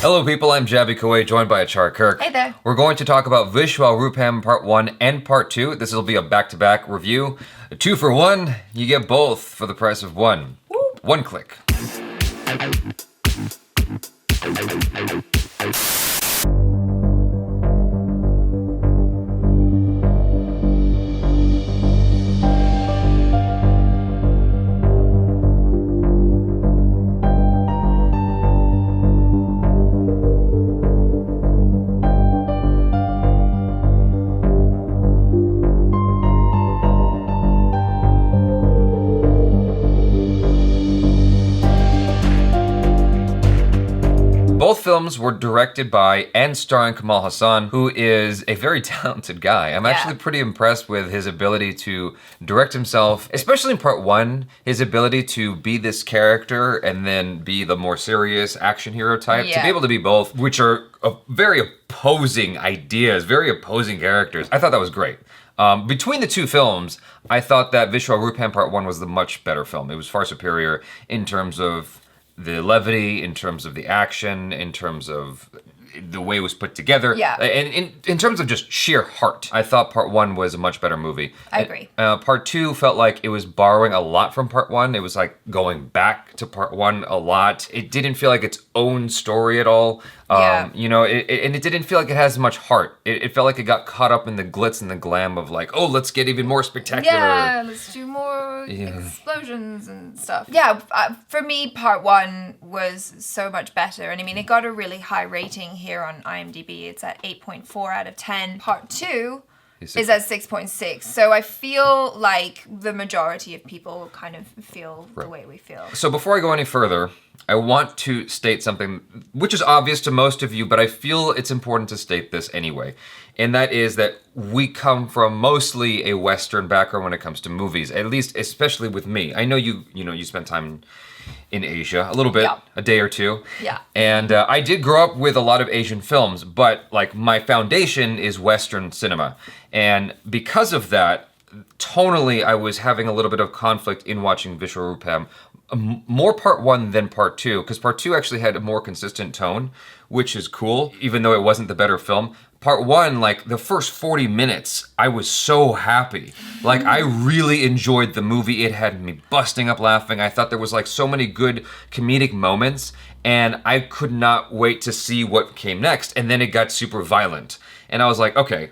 Hello people, I'm Jaby KOAY, joined by ACHARA KIRK. Hey there. We're going to talk about VISHWAROOPAM Part 1 and Part 2. This will be a back-to-back review. 2 for 1, you get both for the price of 1. Whoop. 1 click. Both films were directed by and starring Kamal Haasan, who is a very talented guy. I'm actually pretty impressed with his ability to direct himself, especially in Part 1, his ability to be this character and then be the more serious action hero type. To be able to be both, which are very opposing ideas, very opposing characters. I thought that was great. Between the two films, I thought that VISHWAROOPAM Part 1 was the much better film. It was far superior in terms of the levity, in terms of the action, in terms of the way it was put together. Yeah. And in terms of just sheer heart, I thought Part 1 was a much better movie. I agree. Part 2 felt like it was borrowing a lot from Part 1. It was like going back to Part 1 a lot. It didn't feel like its own story at all. You know, and it didn't feel like it has much heart. It felt like it got caught up in the glitz and the glam of like, oh, let's get even more spectacular. Yeah, let's do more explosions and stuff. Yeah, for me, Part 1 was so much better. And I mean, it got a really high rating here on IMDb. It's at 8.4 out of 10. Part 2 is at 6.6. So I feel like the majority of people kind of feel the way we feel. So before I go any further, I want to state something which is obvious to most of you, but I feel it's important to state this anyway. And that is that we come from mostly a Western background when it comes to movies, at least especially with me. I know you spent time in Asia a little bit, a day or two. Yeah. And I did grow up with a lot of Asian films, but like my foundation is Western cinema. And because of that, tonally, I was having a little bit of conflict in watching VISHWAROOPAM. More Part 1 than Part 2, because Part 2 actually had a more consistent tone, which is cool, even though it wasn't the better film. Part 1, like the first 40 minutes, I was so happy. Like I really enjoyed the movie. It had me busting up laughing. I thought there was like so many good comedic moments, and I could not wait to see what came next. And then it got super violent. And I was like, okay,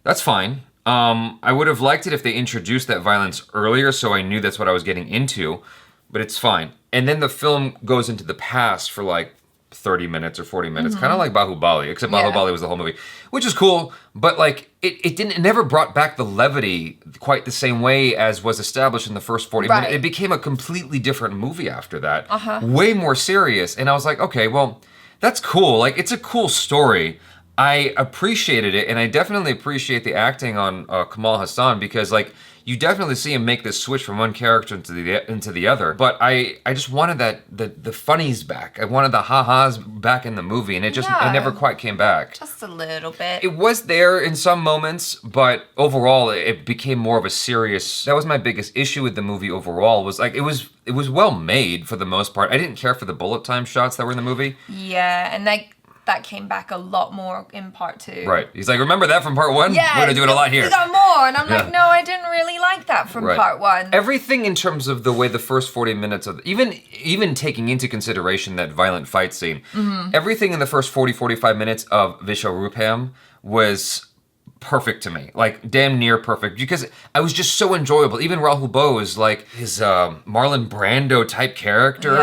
that's fine. I would have liked it if they introduced that violence earlier so I knew that's what I was getting into, but it's fine. And then the film goes into the past for like 30 minutes or 40 minutes, kind of like Bahubali, except Bahubali was the whole movie, which is cool, but like it never brought back the levity quite the same way as was established in the first 40 minutes. It became a completely different movie after that, way more serious. And I was like, okay, well, that's cool. Like it's a cool story. I appreciated it, and I definitely appreciate the acting on Kamal Haasan, because like you definitely see him make this switch from one character into the other. But I just wanted the funnies back. I wanted the ha-has back in the movie, and it never quite came back. Just a little bit. It was there in some moments, but overall it became more of a serious. That was my biggest issue with the movie overall. Was like it was well made for the most part. I didn't care for the bullet time shots that were in the movie. Yeah, and like that came back a lot more in Part 2. Right. He's like, remember that from Part 1? Yeah. We're gonna do it a lot here. We got more. And I'm like, no, I didn't really like that from Part 1. Everything in terms of the way the first 40 minutes of, even taking into consideration that violent fight scene, everything in the first 45 minutes of VISHWAROOPAM was perfect to me, like damn near perfect, because I was just so enjoyable. Even Rahul Bose, like his Marlon Brando type character,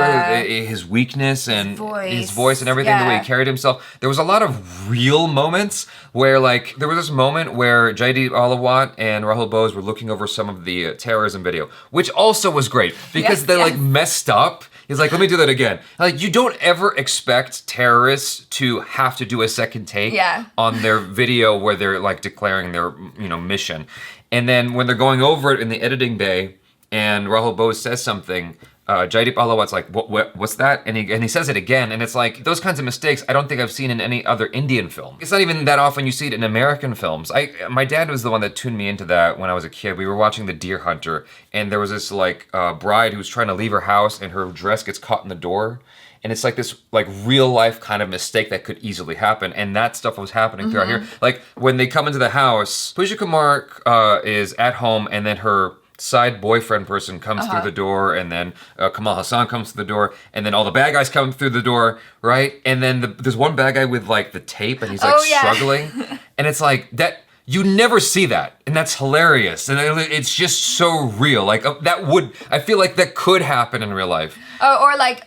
his weakness and his voice and everything, the way he carried himself. There was a lot of real moments where like, there was this moment where Jaby ASIA and Rahul Bose were looking over some of the terrorism video, which also was great because they like messed up. He's like, let me do that again. Like, you don't ever expect terrorists to have to do a second take on their video where they're like declaring their, mission. And then when they're going over it in the editing bay and Rahul Bose says something, Jaideep Ahlawat's like, what's that? And he says it again, and it's like, those kinds of mistakes I don't think I've seen in any other Indian film. It's not even that often you see it in American films. My dad was the one that tuned me into that when I was a kid. We were watching The Deer Hunter, and there was this like bride who's trying to leave her house, and her dress gets caught in the door. And it's like this like real life kind of mistake that could easily happen. And that stuff was happening throughout here. Like when they come into the house, Pooja Kumar is at home, and then her side boyfriend person comes through the door, and then Kamal Haasan comes through the door, and then all the bad guys come through the door, right? And then there's one bad guy with like the tape, and he's like struggling. And it's like that, you never see that, and that's hilarious. And it's just so real. Like I feel like that could happen in real life. Or like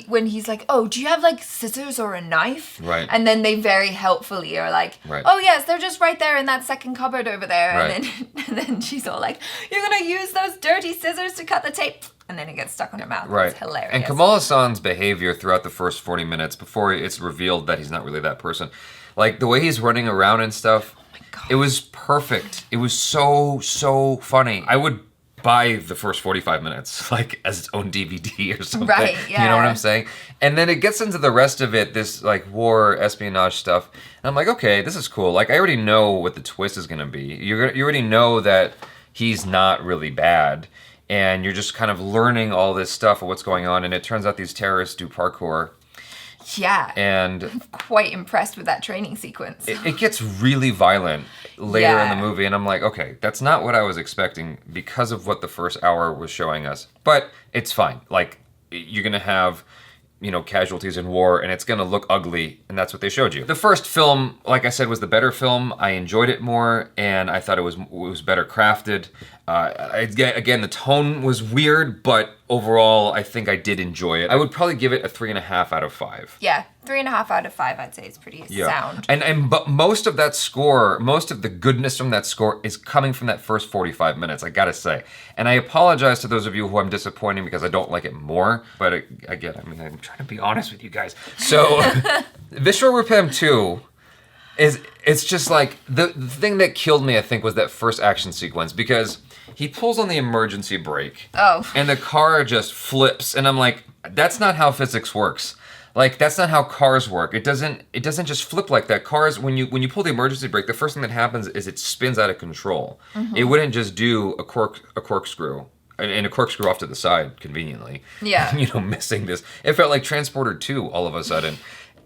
when he's like, oh, do you have like scissors or a knife? Right. And then they very helpfully are like, oh yes, they're just right there in that second cupboard over there. Right. And then she's all like, you're gonna use those dirty scissors to cut the tape. And then it gets stuck on her mouth. Right. It's hilarious. And Kamal Hassan's behavior throughout the first 40 minutes before it's revealed that he's not really that person, like the way he's running around and stuff, it was perfect. It was so funny. I would buy the first 45 minutes, like as its own DVD or something. Right, yeah. You know what I'm saying? And then it gets into the rest of it, this like war, espionage stuff. And I'm like, okay, this is cool. Like I already know what the twist is gonna be. You already know that he's not really bad. And you're just kind of learning all this stuff of what's going on. And it turns out these terrorists do parkour. Yeah. And I'm quite impressed with that training sequence. It gets really violent later in the movie, and I'm like, okay, that's not what I was expecting because of what the first hour was showing us. But it's fine. Like, you're gonna have, casualties in war, and it's gonna look ugly, and that's what they showed you. The first film, like I said, was the better film. I enjoyed it more, and I thought it was better crafted. Again, the tone was weird, but overall, I think I did enjoy it. I would probably give it a 3.5 out of 5. Yeah, 3.5 out of 5, I'd say is pretty sound. But most of that score, most of the goodness from that score is coming from that first 45 minutes, I gotta say. And I apologize to those of you who I'm disappointing because I don't like it more. But again, I'm trying to be honest with you guys. So, Vishwaroopam 2 it's just like, the thing that killed me, I think, was that first action sequence, because he pulls on the emergency brake. Oh. And the car just flips, and I'm like, that's not how physics works. Like, that's not how cars work. It doesn't just flip like that. Cars, when you pull the emergency brake, the first thing that happens is it spins out of control. It wouldn't just do a corkscrew. And a corkscrew off to the side, conveniently. Yeah. Missing this. It felt like Transporter 2 all of a sudden.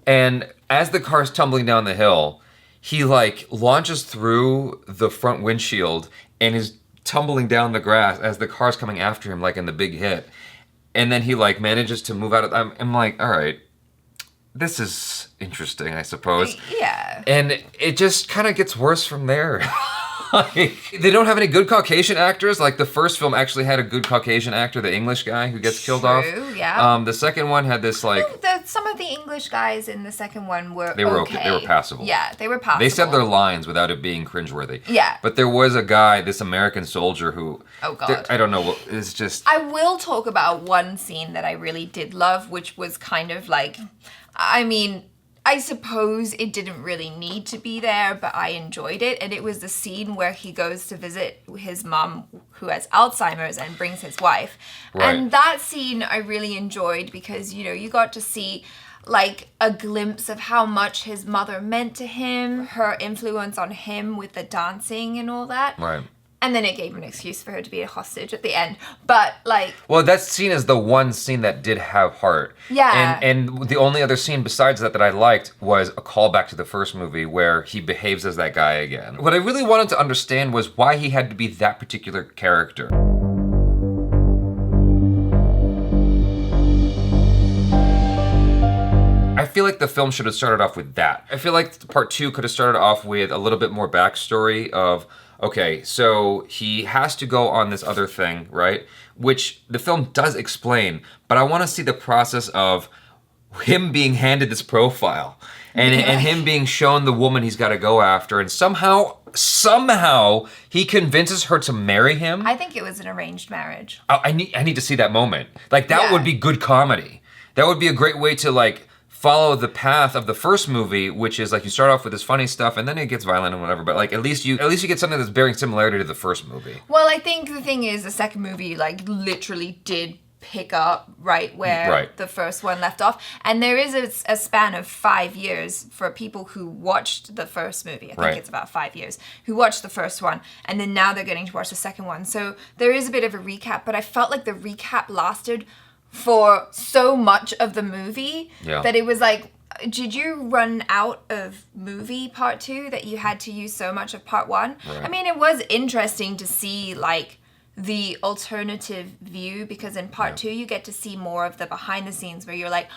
And as the car's tumbling down the hill, he like launches through the front windshield and is tumbling down the grass as the car's coming after him, like in the big hit. And then he like manages to move out of. I'm like, all right, this is interesting, I suppose. Yeah. And it just kind of gets worse from there. They don't have any good Caucasian actors. Like, the first film actually had a good Caucasian actor, the English guy who gets killed off. Yeah. The second one had this like. Some of the English guys in the second one were They were okay. They were passable. Yeah, they were passable. They said their lines without it being cringeworthy. Yeah. But there was a guy, this American soldier who. Oh God. I don't know. It's just. I will talk about one scene that I really did love, which was kind of like, I suppose it didn't really need to be there, but I enjoyed it. And it was the scene where he goes to visit his mom, who has Alzheimer's, and brings his wife. Right. And that scene I really enjoyed because, you got to see like a glimpse of how much his mother meant to him, her influence on him with the dancing and all that. Right. And then it gave an excuse for her to be a hostage at the end. But, like... Well, that scene is the one scene that did have heart. Yeah. And the only other scene besides that I liked was a callback to the first movie where he behaves as that guy again. What I really wanted to understand was why he had to be that particular character. I feel like the film should have started off with that. I feel like part 2 could have started off with a little bit more backstory of... Okay, so he has to go on this other thing, right? Which the film does explain, but I want to see the process of him being handed this profile and him being shown the woman he's got to go after, and somehow he convinces her to marry him. I think it was an arranged marriage. I need to see that moment. Like, that would be good comedy. That would be a great way to, like, follow the path of the first movie, which is like you start off with this funny stuff and then it gets violent and whatever, but like at least you get something that's bearing similarity to the first movie. Well, I think the thing is the second movie like literally did pick up right where the first one left off. And there is a span of 5 years for people who watched the first movie. I think it's about 5 years, who watched the first one, and then now they're getting to watch the second one. So there is a bit of a recap, but I felt like the recap lasted for so much of the movie that it was like, did you run out of movie part 2 that you had to use so much of part 1? I mean, it was interesting to see like the alternative view, because in part 2 you get to see more of the behind the scenes where you're like,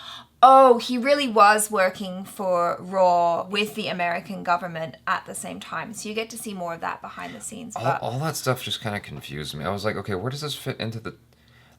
oh, he really was working for Raw with the American government at the same time. So you get to see more of that behind the scenes. All that stuff just kind of confused me. I was like, okay, where does this fit into the...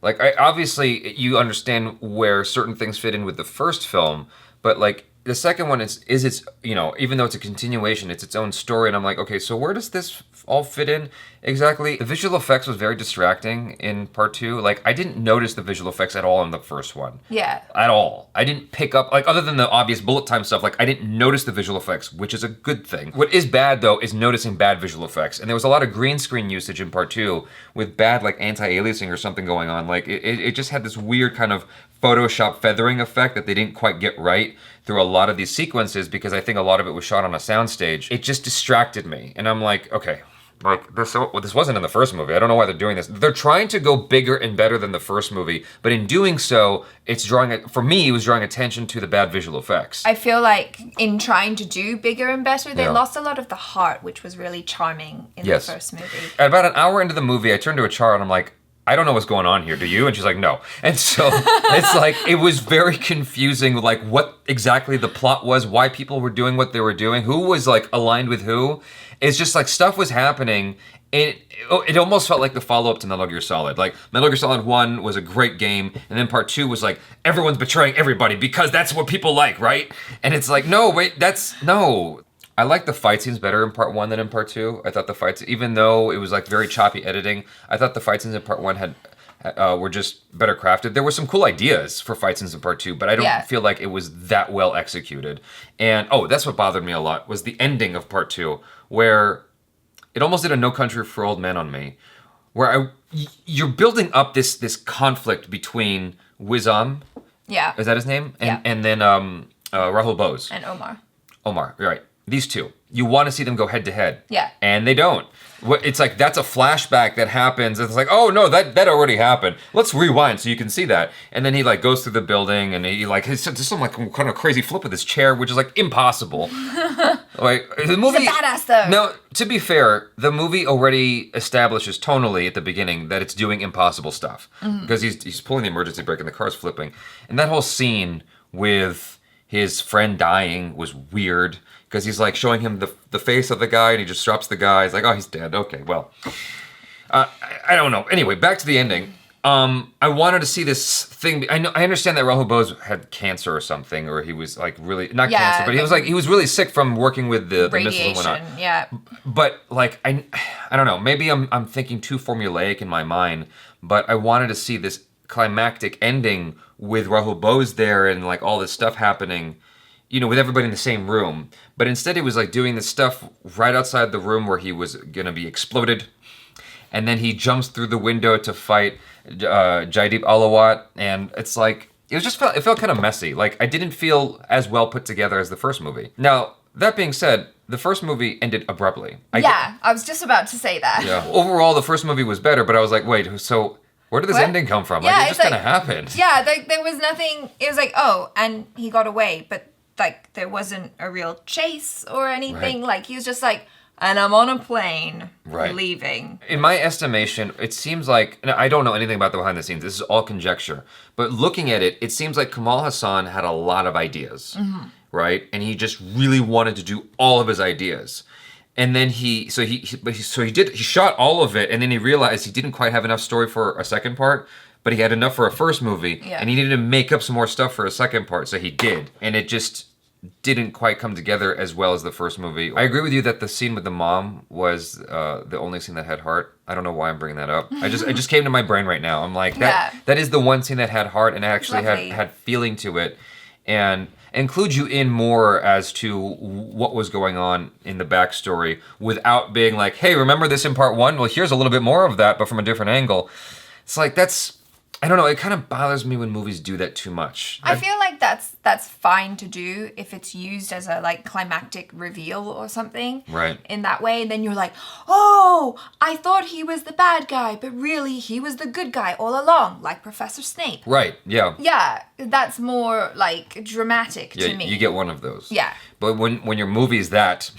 Like, obviously you understand where certain things fit in with the first film, but like the second one is its, you know, even though it's a continuation, it's its own story. And I'm like, okay, so where does this all fit in exactly? The visual effects was very distracting in part 2. Like, I didn't notice the visual effects at all in the first one. Yeah. At all. I didn't pick up, like, other than the obvious bullet time stuff, like, I didn't notice the visual effects, which is a good thing. What is bad, though, is noticing bad visual effects. And there was a lot of green screen usage in part 2 with bad, like, anti-aliasing or something going on. Like, it just had this weird kind of Photoshop feathering effect that they didn't quite get right through a lot of these sequences, because I think a lot of it was shot on a soundstage. It just distracted me. And I'm like, okay, like this wasn't in the first movie. I don't know why they're doing this. They're trying to go bigger and better than the first movie, but in doing so, it's for me, it was drawing attention to the bad visual effects. I feel like in trying to do bigger and better, they lost a lot of the heart, which was really charming in the first movie. At about an hour into the movie, I turned to Achara and I'm like, I don't know what's going on here, do you? And she's like, no. And so it's like, it was very confusing, like what exactly the plot was, why people were doing what they were doing, who was like aligned with who. It's just like stuff was happening. It almost felt like the follow-up to Metal Gear Solid. Like, Metal Gear Solid 1 was a great game, and then part 2 was like, everyone's betraying everybody because that's what people like, right? And it's like, no, wait, no. I like the fight scenes better in part 1 than in part 2. I thought the fights, even though it was like very choppy editing, I thought the fight scenes in part 1 were just better crafted. There were some cool ideas for fight scenes in part 2, but I don't feel like it was that well executed. And, that's what bothered me a lot, was the ending of part 2, where it almost did a No Country for Old Men on me, where you're building up this conflict between Wizam, is that his name? And then Rahul Bose. And Omar. Omar, right. These two. You want to see them go head to head. Yeah. And they don't. It's like, that's a flashback that happens. It's like, oh no, that already happened. Let's rewind so you can see that. And then he like goes through the building and he like, he's some like kind of crazy flip with his chair, which is like impossible. Like, the movie. He's a badass though. Now, to be fair, the movie already establishes tonally at the beginning that it's doing impossible stuff. Because he's pulling the emergency brake and the car's flipping. And that whole scene with his friend dying was weird. Because he's like showing him the face of the guy and he just drops the guy. He's like, oh, he's dead. Okay, well. I don't know. Anyway, back to the ending. I wanted to see this thing. I understand that Rahul Bose had cancer or something, or he was like really, not cancer, but he was really sick from working with the missiles and whatnot. Yeah. But like, I don't know. Maybe I'm thinking too formulaic in my mind, but I wanted to see this climactic ending with Rahul Bose there and like all this stuff happening, with everybody in the same room. But instead he was like doing this stuff right outside the room where he was gonna be exploded. And then he jumps through the window to fight Jaby ASIA. And it's like, it felt kind of messy. Like, I didn't feel as well put together as the first movie. Now, that being said, the first movie ended abruptly. I was just about to say that. Yeah. Overall, the first movie was better, but I was like, wait, so where did this ending come from? Yeah, like, it just kind of happened. Yeah, there was nothing. It was like, oh, and he got away, but like there wasn't a real chase or anything. Right. Like he was just like, and I'm on a plane leaving. In my estimation, it seems like, and I don't know anything about the behind the scenes, this is all conjecture, but looking at it, it seems like Kamal Haasan had a lot of ideas, right? And he just really wanted to do all of his ideas. And then he shot all of it, and then he realized he didn't quite have enough story for a second part, but he had enough for a first movie, and he needed to make up some more stuff for a second part, so he did. And it just didn't quite come together as well as the first movie. I agree with you that the scene with the mom was the only scene that had heart. I don't know why I'm bringing that up. It just came to my brain right now. I'm like, that is the one scene that had heart and actually had feeling to it, and include you in more as to what was going on in the backstory without being like, hey, remember this in part 1? Well, here's a little bit more of that, but from a different angle. It's like, that's I don't know. It kind of bothers me when movies do that too much. I feel like that's fine to do if it's used as a like climactic reveal or something. Right. In that way, then you're like, oh, I thought he was the bad guy, but really he was the good guy all along, like Professor Snape. Right. Yeah. Yeah, that's more like dramatic to me. You get one of those. Yeah. But when your movie's that.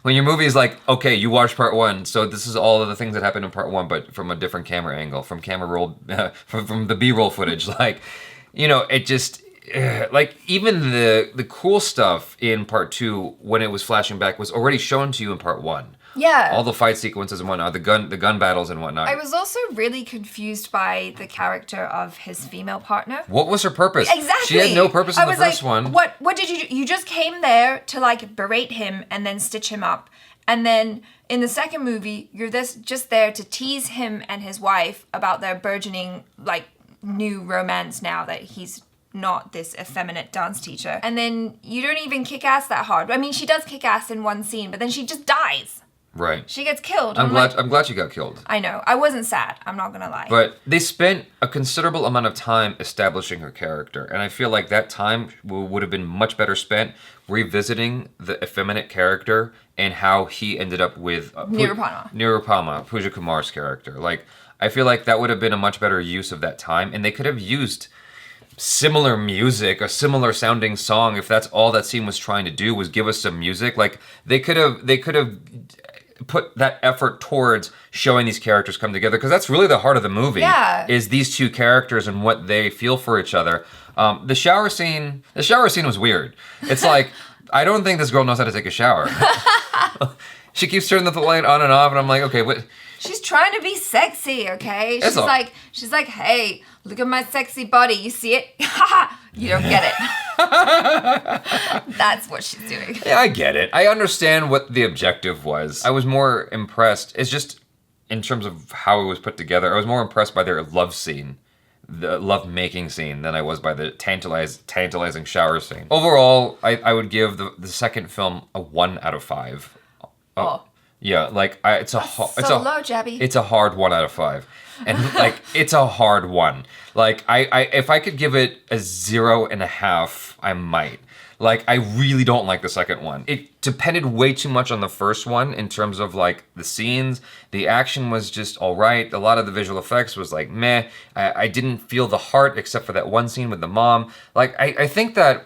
When your movie is like, okay, you watched part 1, so this is all of the things that happened in part 1, but from a different camera angle, from camera roll, from the B-roll footage, like, you know, it just, like, even the cool stuff in part 2, when it was flashing back, was already shown to you in part 1. Yeah. All the fight sequences and whatnot, the gun battles and whatnot. I was also really confused by the character of his female partner. What was her purpose? Exactly. She had no purpose in the first like, one. What did you do? You just came there to like berate him and then stitch him up. And then in the second movie, you're just there to tease him and his wife about their burgeoning like new romance now that he's not this effeminate dance teacher. And then you don't even kick ass that hard. I mean, she does kick ass in one scene, but then she just dies. Right. She gets killed. I'm glad she got killed. I know. I wasn't sad. I'm not gonna lie. But they spent a considerable amount of time establishing her character, and I feel like that time would have been much better spent revisiting the effeminate character and how he ended up with Nirupama, Pooja Kumar's character. Like, I feel like that would have been a much better use of that time, and they could have used similar music, a similar sounding song, if that's all that scene was trying to do, was give us some music. Like, they could have put that effort towards showing these characters come together, because that's really the heart of the movie. Yeah. Is these two characters and what they feel for each other. The shower scene was weird. It's like, I don't think this girl knows how to take a shower. She keeps turning the light on and off, and I'm like, okay, what? She's trying to be sexy, okay? She's like, hey, look at my sexy body. You see it? You don't get it. That's what she's doing. Yeah, I get it. I understand what the objective was. I was more impressed. It's just, in terms of how it was put together, I was more impressed by their love scene, the love-making scene, than I was by the tantalizing shower scene. Overall, I would give the second film a 1 out of 5. Oh. Yeah, like, it's a low, Jaby. It's a hard 1 out of 5. And like, it's a hard one. Like, I if I could give it a 0.5, I might. Like, I really don't like the second one. It depended way too much on the first one in terms of like the scenes. The action was just all right. A lot of the visual effects was like meh. I didn't feel the heart except for that one scene with the mom. Like, I think that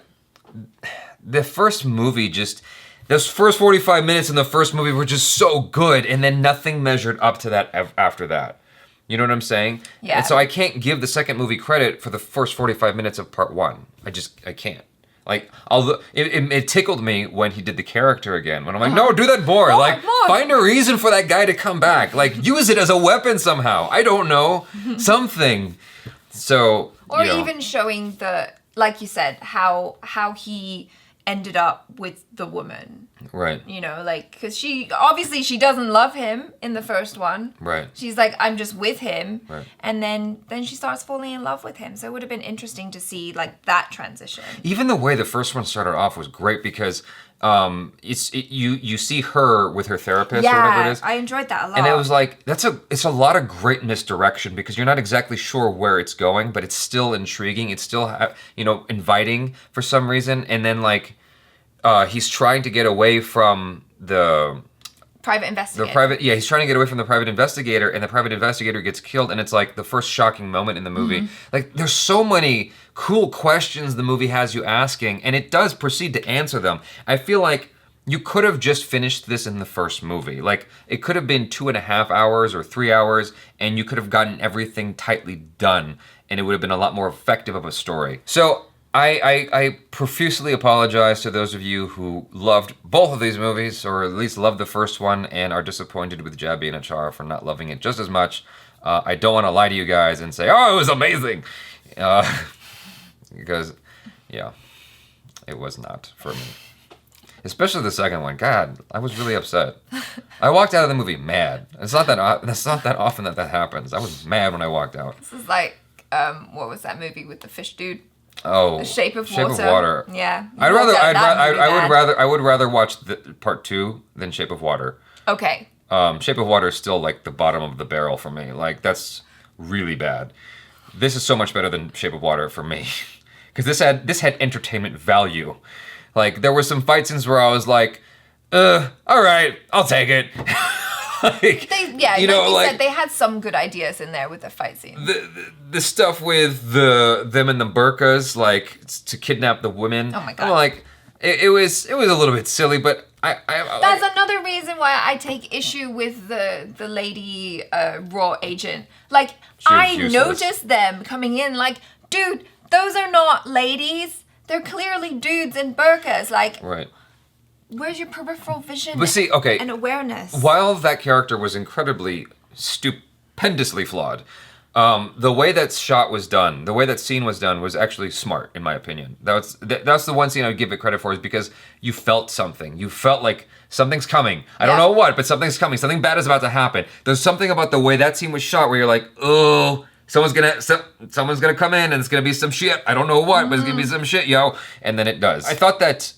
the first movie just, those first 45 minutes in the first movie were just so good, and then nothing measured up to that after that. You know what I'm saying? Yeah. And so I can't give the second movie credit for the first 45 minutes of part 1. I can't. Like, although it tickled me when he did the character again. When I'm like, no, do that more. Like, find a reason for that guy to come back. Like, use it as a weapon somehow. I don't know. Something. So, or even showing the, like you said, how he ended up with the woman. Right. You know, like, because she doesn't love him in the first one. Right. She's like, I'm just with him. Right. And then she starts falling in love with him. So it would have been interesting to see, like, that transition. Even the way the first one started off was great, because you see her with her therapist or whatever it is. I enjoyed that a lot. And it was like, it's a lot of great misdirection, because you're not exactly sure where it's going, but it's still intriguing. It's still, inviting for some reason. And then like, he's trying to get away from the private investigator. He's trying to get away from the private investigator, and the private investigator gets killed, and it's like the first shocking moment in the movie. Mm-hmm. Like, there's so many cool questions the movie has you asking, and it does proceed to answer them. I feel like you could have just finished this in the first movie. Like, it could have been 2.5 hours or 3 hours, and you could have gotten everything tightly done, and it would have been a lot more effective of a story. So I profusely apologize to those of you who loved both of these movies, or at least loved the first one, and are disappointed with Jaby and ACHARA for not loving it just as much. I don't want to lie to you guys and say, oh, it was amazing. Because, yeah, it was not for me. Especially the second one. God, I was really upset. I walked out of the movie mad. That's not that often that happens. I was mad when I walked out. This is like, what was that movie with the fish dude? Oh, The Shape of Water. Shape of Water. Yeah. I would rather watch part 2 than Shape of Water. Okay. Shape of Water is still like the bottom of the barrel for me. Like, that's really bad. This is so much better than Shape of Water for me. Because this had entertainment value. Like, there were some fight scenes where I was like, all right, I'll take it. Like, said, they had some good ideas in there with the fight scene. The stuff with them and the burqas, like, to kidnap the women. Oh my God. I'm like, it was a little bit silly, but That's another reason why I take issue with the lady raw agent. Like, I noticed them coming in like, dude, those are not ladies. They're clearly dudes in burqas. Like, right. Where's your peripheral vision and awareness? While that character was incredibly, stupendously flawed, the way that shot was done, the way that scene was done was actually smart, in my opinion. That's the one scene I would give it credit for, is because you felt something. You felt like something's coming. I don't know what, but something's coming. Something bad is about to happen. There's something about the way that scene was shot where you're like, oh, someone's gonna come in and it's gonna be some shit. I don't know what, but it's gonna be some shit, yo. And then it does. I thought that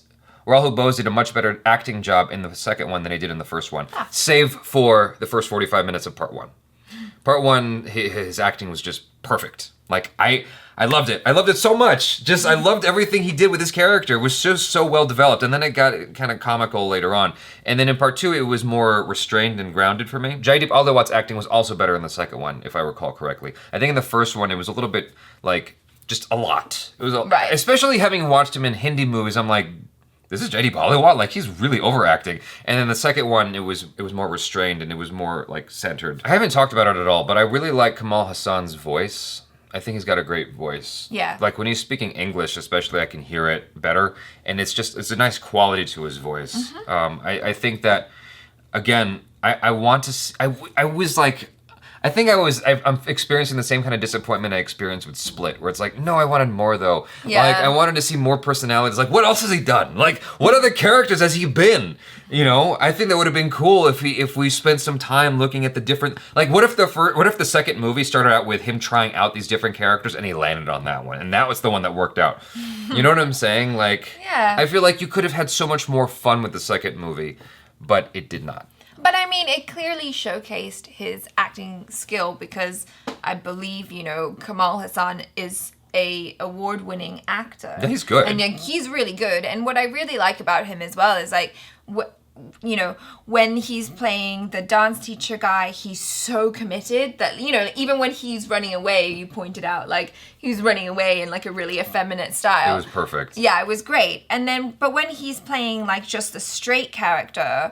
Rahul Bose did a much better acting job in the second one than he did in the first one, save for the first 45 minutes of part one. Part one, his acting was just perfect. Like, I loved it. I loved it so much. I loved everything he did with his character. It was just so well developed. And then it got kind of comical later on. And then in part two, it was more restrained and grounded for me. Jaideep Aldawat's acting was also better in the second one, if I recall correctly. I think in the first one, it was a little bit, like, just a lot. It was especially having watched him in Hindi movies, I'm like, this is Jaideep Aldawat? Like, he's really overacting. And then the second one, it was more restrained and it was more, like, centered. I haven't talked about it at all, but I really like Kamal Haasan's voice. I think he's got a great voice. Yeah. Like, when he's speaking English, especially, I can hear it better. And it's a nice quality to his voice. Mm-hmm. I think that, again, I want to I'm experiencing the same kind of disappointment I experienced with Split, where it's like, no, I wanted more though. Yeah. Like, I wanted to see more personalities. Like, what else has he done? Like, what other characters has he been? You know, I think that would have been cool if we spent some time looking at the different. Like, what if the second movie started out with him trying out these different characters and he landed on that one, and that was the one that worked out. You know what I'm saying? Like, yeah. I feel like you could have had so much more fun with the second movie, but it did not. But I mean, it clearly showcased his acting skill, because I believe, Kamal Haasan is a award-winning actor. Yeah, he's good. And he's really good. And what I really like about him as well is, like, when he's playing the dance teacher guy, he's so committed that, even when he's running away, you pointed out, like, he's running away in, like, a really effeminate style. It was perfect. Yeah, it was great. And then, but when he's playing, like, just the straight character,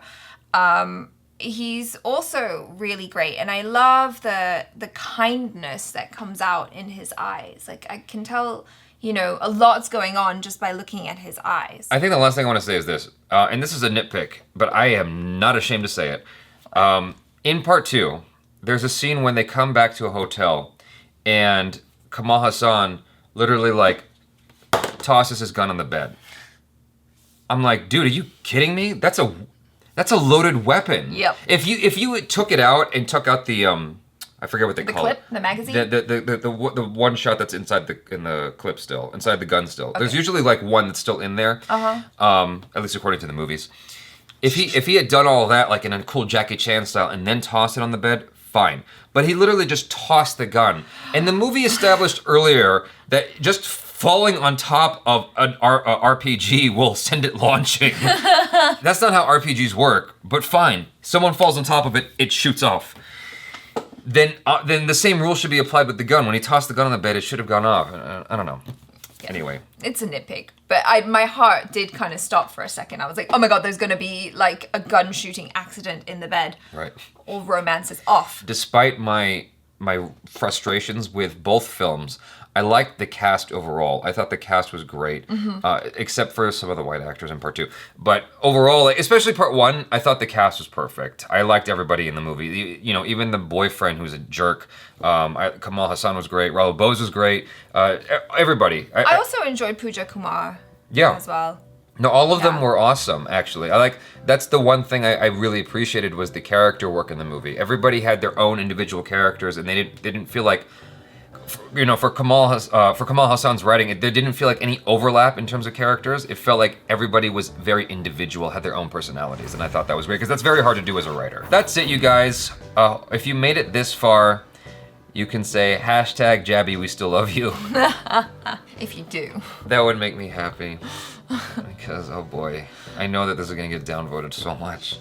he's also really great, and I love the kindness that comes out in his eyes. Like, I can tell, a lot's going on just by looking at his eyes. I think the last thing I want to say is this, and this is a nitpick, but I am not ashamed to say it. In part two, there's a scene when they come back to a hotel, and Kamal Haasan literally, like, tosses his gun on the bed. I'm like, dude, are you kidding me? That's a loaded weapon. Yep. If you took it out and took out the I forget what they call it. The magazine. The one shot that's inside in the clip still, inside the gun still. Okay. There's usually like one that's still in there. At least according to the movies. If he had done all that like in a cool Jackie Chan style and then tossed it on the bed, fine. But he literally just tossed the gun. And the movie established earlier that just falling on top of an RPG will send it launching. That's not how RPGs work, but fine. Someone falls on top of it, it shoots off. Then the same rule should be applied with the gun. When he tossed the gun on the bed, it should have gone off. I don't know. Yeah. Anyway. It's a nitpick, but my heart did kind of stop for a second. I was like, oh my God, there's going to be like a gun shooting accident in the bed. Right. All romance is off. Despite my frustrations with both films, I liked the cast overall. I thought the cast was great, except for some of the white actors in part two. But overall, like, especially part one, I thought the cast was perfect. I liked everybody in the movie. Even the boyfriend who's a jerk. Kamal Haasan was great. Rahul Bose was great. Everybody. I also enjoyed Pooja Kumar as well. No, all of them were awesome, actually. That's the one thing I really appreciated was the character work in the movie. Everybody had their own individual characters, and they didn't feel like, for Kamal Haasan's writing, there didn't feel like any overlap in terms of characters. It felt like everybody was very individual, had their own personalities, and I thought that was great, because that's very hard to do as a writer. That's it, you guys. If you made it this far, you can say hashtag Jaby we still love you. If you do. That would make me happy. Because, oh boy, I know that this is going to get downvoted so much.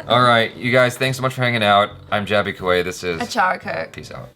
All right, you guys, thanks so much for hanging out. I'm Jaby KOAY. This is ACHARA KIRK. Peace out.